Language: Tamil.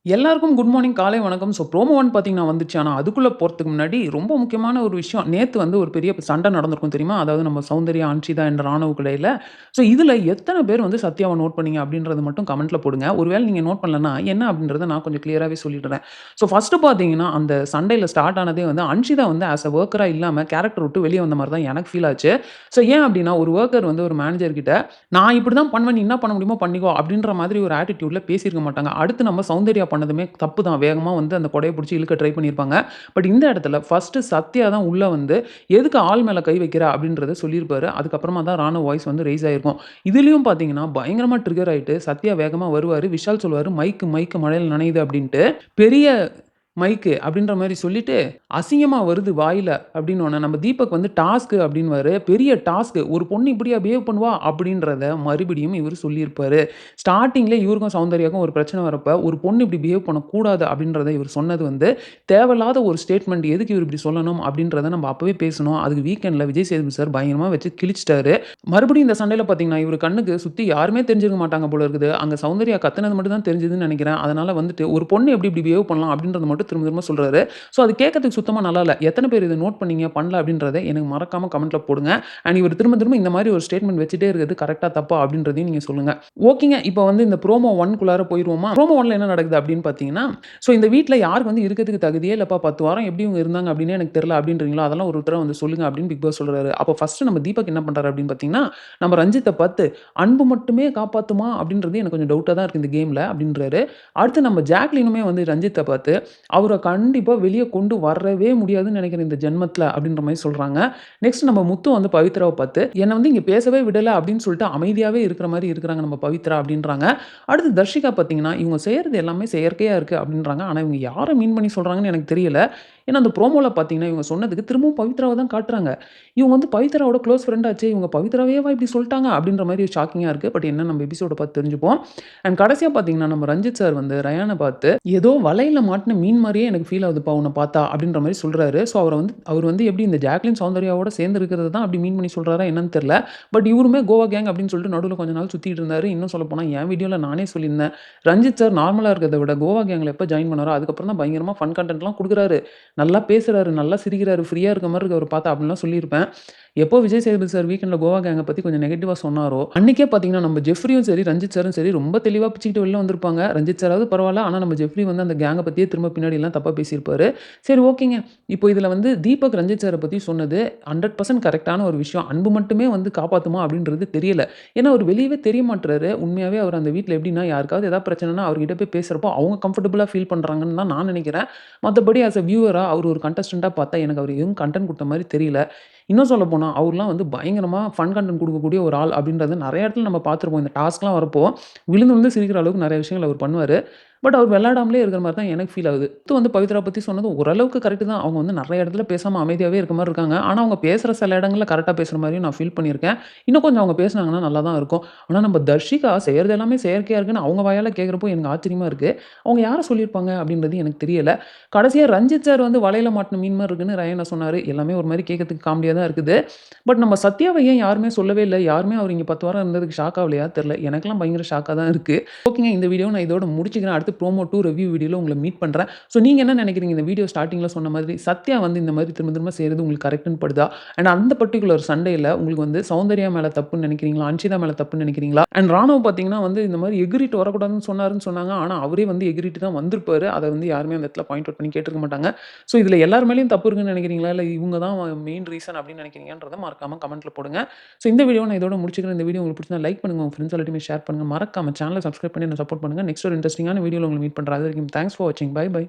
எல்லாருக்கும் குட் மார்னிங், காலை வணக்கம். ஸோ ப்ரோமோ 1 பார்த்தீங்கன்னா வந்துச்சு. ஆனா, அதுக்குள்ள போறதுக்கு முன்னாடி ரொம்ப முக்கியமான ஒரு விஷயம். நேத்து வந்து ஒரு பெரிய சண்டை நடந்திருக்கும் தெரியுமா? அதாவது நம்ம சௌந்தர்யா, அன்ஷிதா என்ற ராணுவுக்கு இடையில. ஸோ இதுல எத்தன பேர் வந்து சத்யாவ நோட் பண்ணீங்க அப்படின்றத மட்டும் கமெண்ட்ல போடுங்க. ஒருவேள நீங்க நோட் பண்ணலன்னா, என்ன அப்படின்றத நான் கொஞ்சம் கிளியராவே சொல்லிடுறேன். ஸோ ஃபர்ஸ்ட்டு பார்த்தீங்கன்னா, அந்த சண்டையில ஸ்டார்ட் ஆனதே வந்து அன்ஷிதா வந்து ஆஸ் அ வொர்க்கரா இல்லாம கேரக்டர் விட்டு வெளிய வந்த மாரி தான் எனக்கு ஃபீல் ஆச்சு. ஸோ ஏன் அப்படின்னா, ஒரு வொர்க்கர் வந்து ஒரு மேனேஜர் கிட்ட, "நான் இப்படி தான் பண்ணுவேன். நீ என்ன பண்ண முடியுமோ பண்ணிக்கோ" அப்படின்ற மாதிரி ஒரு ஆட்டிட்யூட்ல பேசியிருக்க மாட்டாங்க. அடுத்து நம்ம சௌந்தர்யா பண்ணதுமே தப்பு தான். வேகமா வந்து அந்த கொடைய புடிச்சு இழுக்க ட்ரை பண்ணியிருப்பாங்க. பட் இந்த இடத்துல ஃபர்ஸ்ட்டு சத்யா தான் உள்ள வந்து, "எதுக்கு ஆள் மேல கை வைக்கிற?" அப்படின்றத சொல்லியிருப்பாரு. அதுக்கப்புறமா தான் ராணா வாய்ஸ் வந்து ரெய்ஸ் ஆயிருக்கும். இதுலயும் பார்த்தீங்கன்னா, பயங்கரமா ட்ரிகர் ஆயிட்டு சத்யா வேகமா வருவாரு. விஷால் சொல்லுவாரு, "மைக்கு மைக்கு மழையில நனையுது" அப்படின்ட்டு. பெரிய மைக்கு அப்படின்ற மாரி சொல்லிட்டு, "அசிங்கமா வருது வாயில" அப்படின்னோன, நம்ம தீபக் வந்து டாஸ்க்கு அப்படின்னுவாரு. பெரிய டாஸ்க்கு. ஒரு பொண்ணு இப்படியா பிஹேவ் பண்ணுவா? அப்படின்றத மறுபடியும் இவரு சொல்லியிருப்பாரு. ஸ்டார்ட்டிங்ல இவருக்கும் சௌந்தர்யாவுக்கும் ஒரு பிரச்சனை வரப்ப, ஒரு பொண்ணு இப்படி பிஹேவ் பண்ணக்கூடாது அப்படின்றத இவரு சொன்னது வந்து, தேவையில்லாத ஒரு ஸ்டேட்மெண்ட். எதுக்கு இவரு இப்படி சொல்லணும் அப்படின்றத நம்ம அப்பவே பேசணும். அதுக்கு வீக்கெண்ட்ல விஜய் சேதுபதி சார் பயங்கரமா வச்சு கிழிச்சிட்டாரு. மறுபடியும் இந்த சண்டையில பார்த்தீங்கன்னா, இவரு கண்ணுக்கு சுத்தி யாருமே தெரிஞ்சிருக்க மாட்டாங்க போல இருக்குது. அங்க சௌந்தர்யா கத்துனது மட்டும் தான் தெரிஞ்சதுன்னு நெனைக்கிறேன். அதனால வந்துட்டு ஒரு பொண்ணு எப்படி இப்படி பிஹேவ் பண்ணலாம் அப்படின்றத மட்டும் திரும்ப திரும்ப சொல்றாரு. ஸோ அது கேட்கறதுக்கு சுத்தமா நல்லா இல்ல. எத்தன பேர் இத நோட் பண்ணீங்க, பண்ணல அப்படின்றத எனக்கு மறக்காம கமெண்ட்ல போடுங்க. அண்ட் இவரு திரும்ப திரும்ப இந்த மாரி ஒரு ஸ்டேட்மெண்ட் வச்சுட்டே இருக்கிறது கரெக்ட்டா, தப்பா அப்படின்றதையும் நீங்க சொல்லுங்க. ஓகேங்க. இப்ப வந்து இந்த ப்ரோமோ 1 க்குள்ளார போயிருவோமா? ப்ரோமோ 1ல என்ன நடக்குது அப்படின்னு பார்த்தீங்கன்னா, ஸோ இந்த வீட்ல யாருக்கு வந்து இருக்கறதுக்கு தகுதியே இல்லப்பா. 10 வாரம் எப்படி இவங்க இருந்தாங்க அப்படின்னே எனக்கு தெரியல அப்படின்றீங்களோ, அதெல்லாம் ஒரு தடவ வந்து சொல்லுங்க அப்படின்னு பிக் பாஸ் சொல்றாரு. அப்ப ஃபர்ஸ்ட் நம்ம தீபக் என்ன பண்றாரு அப்படின்னு பார்த்தீங்கன்னா, நம்ம ரஞ்சித்த பார்த்து, "அன்பு மட்டுமே காப்பாத்துமா?" அப்படின்றது எனக்கு கொஞ்சம் டவுட்டா தான் இருக்கு இந்த கேம்ல அப்படின்றாரு. அடுத்து நம்ம ஜாக்லினுமே வந்து ரஞ்சித்த பார்த்து, "அவர கண்டிப்பா வெளிய கொண்டு வரவே முடியாதுன்னு நெனைக்கிறேன் இந்த ஜென்மத்தில" அப்படின்ற மாரி சொல்றாங்க. நெக்ஸ்ட் நம்ம முத்து வந்து பவித்ராவ பார்த்து, "என்ன வந்து இங்க பேசவே விடல" அப்படின்னு சொல்லிட்டு அமைதியாவே இருக்கிற மாரி இருக்கிறாங்க நம்ம பவித்ரா அப்படின்றாங்க. அடுத்து தர்ஷிகா பார்த்தீங்கன்னா, "இவங்க செய்றது எல்லாமே செயற்கையா இருக்கு" அப்படின்றாங்க. ஆனா இவங்க யார மீன் பண்ணி சொல்றாங்கன்னு எனக்கு தெரியல. ஏன்னா அந்த ப்ரோமோல பார்த்தீங்கன்னா, இவங்க சொன்னதுக்கு திரும்பவும் பவித்ராவ தான் காட்டுறாங்க. இவங்க வந்து பவித்ராவோட க்ளோஸ் ஃப்ரெண்ட் ஆச்சே! இவங்க பவித்ராவையேவா இப்படி சொல்ட்டாங்க? அப்படின்ற மாரி ஷாக்கிங்கா இருக்கு. பட் என்ன நம்ம எபிசோட பார்த்து தெரிஞ்சுப்போம். அண்ட் கடைசியா பார்த்தீங்கன்னா, நம்ம ரஞ்சித் சார் வந்து ரயான பார்த்து, "ஏதோ வலையில மாட்டுன மீன் மாரியே எனக்கு ஃபீல் ஆகுதுப்பா உன்ன பார்த்தா" அப்படின்ற மாரி சொல்றாரு. ஸோ அவர் வந்து எப்படி இந்த ஜாக்லின் சௌந்தர்யாவோட சேர்ந்து இருக்கிறத தான் அப்படி மீன் பண்ணி சொல்றாரா என்னன்னு தெரியல. பட் இவருமே கோவா கேங் அப்படின்னு சொல்லிட்டு நடுவுல கொஞ்ச நாள் சுத்திட்டு இருந்தாரு. இன்னும் சொல்லப்போனா என் வீடியோல நானே சொல்லியிருந்தேன். ரஞ்சித் சார் நார்மலா இருக்கிறத விட கோவா கேங்ல எப்ப ஜாயின் பண்ணாரோ, அதுக்கப்புறம் தான் பயங்கரமா ஃபன் கன்டென்ட்லாம் குடுக்குறாரு. நல்லா பேசுறாரு, நல்லா சிரிக்கிறாரு, ஃப்ரீயா இருக்க மாரி இருக்கு அவர பார்த்தா அப்படின்லாம் சொல்லியிருப்பேன். எப்போ விஜய் சேதுபதி சார் வீக்கெண்ட்ல கோவா கேங்க பத்தி கொஞ்சம் நெகட்டிவா சொன்னாரோ, அன்னைக்கே பார்த்தீங்கன்னா, நம்ம ஜெஃப்ரியும் சரி, ரஞ்சித் சாரும் சரி ரொம்ப தெளிவா பிச்சுக்கிட்டு வெளில வந்திருப்பாங்க. ரஞ்சித் சாராவது பரவால்ல. ஆனா நம்ம ஜெஃப்ரி வந்து அந்த கேங்க பத்தியே திரும்ப பின்னாடிலாம் தப்பா பேசியிருப்பாரு. சரி ஓகேங்க. இப்போ இதுல வந்து தீபக் ரஞ்சித் சார பத்தி சொன்னது 100% கரெக்ட்டான ஒரு விஷயம். அன்பு மட்டுமே வந்து காப்பாத்துமா அப்படின்றது தெரியல. ஏன்னா, அவரு வெளியவே தெரிய மாட்றாரு. உண்மையாவே அவர் அந்த வீட்ல எப்படின்னா, யாருக்காவது ஏதாவது பிரச்சனைன்னா அவர்கிட்ட போய் பேசுறப்போ, அவங்க கம்ஃபர்டபுளா ஃபீல் பண்றாங்கன்னு தான் நான் நெனைக்கிறேன். மத்தபடி ஆஸ் அ வியூவரா அவர் ஒரு கண்டஸ்டன்ட்டா பார்த்தா எனக்கு அவர் எதுவும் கன்டென்ட் குடுத்த மாரி தெரியல. இன்னும் சொல்லப்போனா, அவர்லாம் வந்து பயங்கரமா ஃபன் கன்டென்ட் குடுக்கக்கூடிய ஒரு ஆள் அப்படின்றத நெறைய இடத்துல நம்ம பார்த்துருப்போம். இந்த டாஸ்க்லாம் வரப்போ, விழுந்து விழுந்து சிரிக்கிற அளவுக்கு நெறைய விஷயங்கள் அவர் பண்ணுவாரு. பட் அவர் விளையாடாமலே இருக்கிற மாரி தான் எனக்கு ஃபீல் ஆகுது. அடுத்து வந்து பவித்ரா பத்தி சொன்னது ஓரளவுக்கு கரெக்ட் தான். அவங்க வந்து நெறைய இடத்துல பேசாம அமைதியாவே இருக்க மாரி இருக்காங்க. ஆனா, அவங்க பேசுற சில இடங்கள்ல கரெக்ட்டா பேசுற மாரியும் நான் ஃபீல் பண்ணியிருக்கேன். இன்னும் கொஞ்சம் அவங்க பேசுனாங்கன்னா நல்லா தான் இருக்கும். ஆனா, நம்ம தர்ஷிகா செய்றது எல்லாமே செயற்கையா இருக்குன்னு அவங்க வாயால கேட்கிறப்போ எனக்கு ஆச்சரியமா இருக்கு. அவங்க யார சொல்லியிருப்பாங்க அப்படின்றது எனக்கு தெரியல. கடைசியா ரஞ்சித் சார் வந்து வலையில மாட்டுன மீன் மாரி இருக்குன்னு ரயானா சொன்னாரு. எல்லாமே ஒரு மாரி கேட்கறதுக்கு காமெடியா தான் இருக்குது. பட் நம்ம சத்யாவ ஏன் யாருமே சொல்லவே இல்ல? யாருமே அவர் இங்க 10 வாரம் இருந்ததுக்கு ஷாக் ஆவலையா? தெரியல. எனக்கெல்லாம் பயங்கர ஷாக்கா தான் இருக்கு. ஓகேங்க. இந்த வீடியோவ நான் இதோட முடிச்சுக்கிறேன். அடுத்து ப்ரோமோ 2 ரிவ்யூ வீடியோல உங்கள மீட் பண்றேன். ஸோ நீங்க என்ன நினைக்கிறீங்க? இந்த வீடியோ ஸ்டார்ட்டிங்ல சொன்ன மாதிரி சத்யா வந்து இந்த மாதிரி திரும்ப திரும்ப செய்றது உங்களுக்கு கரெக்ட்ன்னு படுதா? அண்ட் அந்த பர்ட்டிகுலர் சண்டேல உங்களுக்கு வந்து சௌந்தர்யா மேல தப்புன்னு நினைக்கிறீங்களா? அன்ஷிதா மேல தப்புன்னு நினைக்கிறீங்களா? அண்ட் ராணுவ பார்த்தீங்கன்னா வந்து இந்த மாரி எகிறிட்டு வரக்கூடாதுன்னு சொன்னாருன்னு சொன்னாங்க. ஆனா அவரே வந்து எகிறிட்டு தான் வந்திருப்பாரு. அத வந்து யாருமே அந்த இடத்துல பாயிண்ட் அவுட் பண்ணி கேட்டுருக்க மாட்டாங்க. ஸோ இதுல எல்லார் மேலயும் தப்பு இருக்குன்னு நினைக்கிறீங்களா? இல்ல இவங்க தான் மெயின் ரீசன் அப்படின்னு நினைக்கிறீங்கன்றத மறக்காம கமெண்ட்ல போடுங்க. ஸோ இந்த வீடியோவ நான் இதோட முடிச்சுக்கிறேன். இந்த வீடியோ உங்களுக்கு பிடிச்சிருந்தா லைக் பண்ணுங்க. உங்க ஃப்ரெண்ட்ஸ் எல்லாத்தையுமே ஷேர் பண்ணுங்க. மறக்காம சேனல சப்ஸ்கிரைப் பண்ணி என்ன சப்போர்ட் பண்ணுங்க. நெக்ஸ்ட் ஒரு இன்ட்ரஸ்டிங்கான வீடியோல உங்கள மீட் பண்றேன். அதுவரைக்கும் தேங்க்ஸ் ஃபார் வாட்சிங். Bye by.